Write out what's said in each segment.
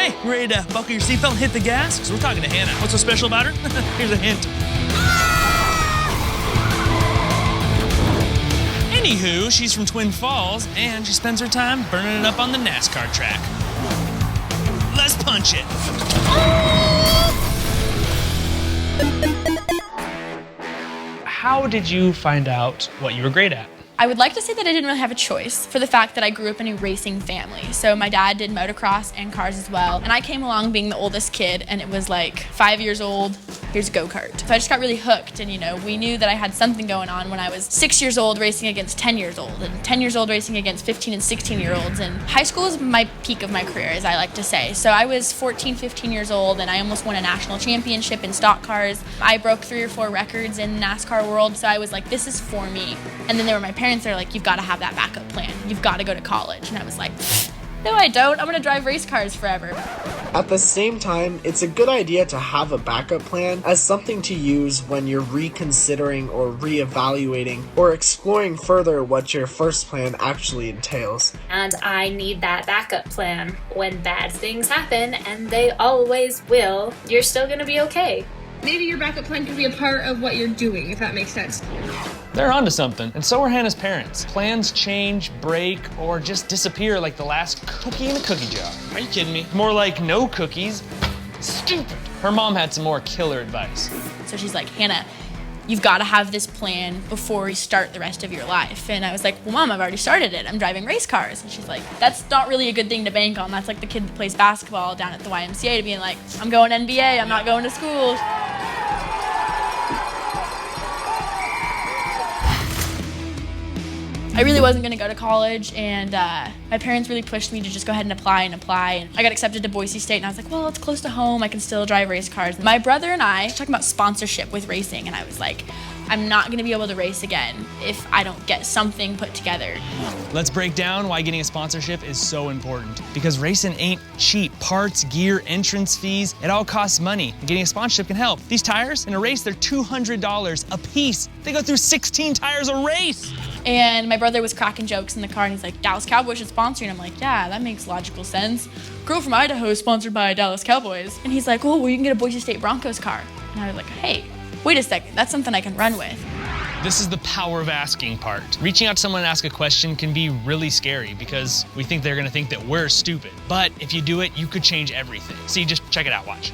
Hey, you ready to buckle your seatbelt and hit the gas? Because we're talking to Hannah. What's so special about her? Here's a hint. Anywho, she's from Twin Falls, and she spends her time burning it up on the NASCAR track. Let's punch it. How did you find out what you were great at? I would like to say that I didn't really have a choice for the fact that I grew up in a racing family. So my dad did motocross and cars as well. And I came along being the oldest kid, and it was like 5 years old, here's a go-kart. So I just got really hooked, and we knew that I had something going on when I was 6 years old racing against 10 years old, and 10 years old racing against 15 and 16-year-olds. And high school is my peak of my career, as I like to say. So I was 14, 15 years old, and I almost won a national championship in stock cars. I broke 3 or 4 records in NASCAR world, so I was like, this is for me. And then there were my parents. They're like, you've got to have that backup plan. You've got to go to college. And I was like, no, I don't. I'm going to drive race cars forever. At the same time, it's a good idea to have a backup plan as something to use when you're reconsidering or reevaluating or exploring further what your first plan actually entails. And I need that backup plan. When bad things happen, and they always will, you're still going to be okay. Maybe your backup plan could be a part of what you're doing, if that makes sense. They're onto something, and so are Hannah's parents. Plans change, break, or just disappear like the last cookie in a cookie jar. Are you kidding me? More like no cookies. Stupid. Her mom had some more killer advice. So she's like, Hannah, you've got to have this plan before you start the rest of your life. And I was like, well, Mom, I've already started it. I'm driving race cars. And she's like, that's not really a good thing to bank on. That's like the kid that plays basketball down at the YMCA to being like, I'm going NBA, I'm not going to school. I really wasn't going to go to college, and my parents really pushed me to just go ahead and apply. And I got accepted to Boise State, and I was like, well, it's close to home. I can still drive race cars. My brother and I were talking about sponsorship with racing, and I was like, I'm not going to be able to race again if I don't get something put together. Let's break down why getting a sponsorship is so important. Because racing ain't cheap. Parts, gear, entrance fees, it all costs money. And getting a sponsorship can help. These tires, in a race, they're $200 a piece. They go through 16 tires a race. And my brother was cracking jokes in the car, and he's like, Dallas Cowboys should sponsor you. And I'm like, yeah, that makes logical sense. Girl from Idaho is sponsored by Dallas Cowboys. And he's like, oh, well, you can get a Boise State Broncos car. And I was like, hey, wait a second, that's something I can run with. This is the power of asking part. Reaching out to someone and ask a question can be really scary because we think they're gonna think that we're stupid. But if you do it, you could change everything. See, just check it out, watch.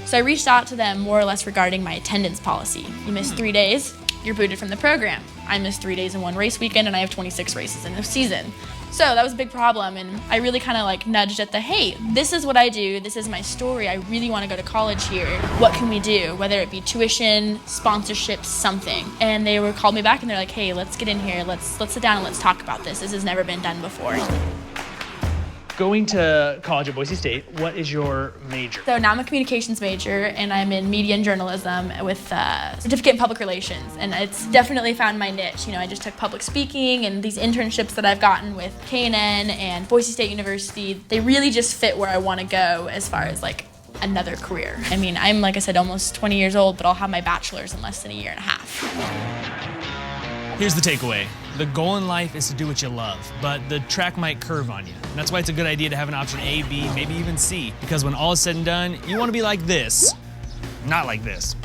So I reached out to them more or less regarding my attendance policy. You miss 3 days, you're booted from the program. I missed 3 days in one race weekend, and I have 26 races in the season. So that was a big problem, and I really kind of like nudged at the, hey, this is what I do, this is my story, I really want to go to college here. What can we do? Whether it be tuition, sponsorship, something. And they called me back, and they're like, hey, let's get in here, let's sit down and let's talk about this. This has never been done before. Going to college at Boise State, what is your major? So now I'm a communications major, and I'm in media and journalism with a certificate in public relations. And it's definitely found my niche. I just took public speaking, and these internships that I've gotten with K&N and Boise State University, they really just fit where I want to go as far as like another career. I mean, I'm, like I said, almost 20 years old, but I'll have my bachelor's in less than a year and a half. Here's the takeaway. The goal in life is to do what you love, but the track might curve on you. And that's why it's a good idea to have an option A, B, maybe even C. Because when all is said and done, you want to be like this, not like this.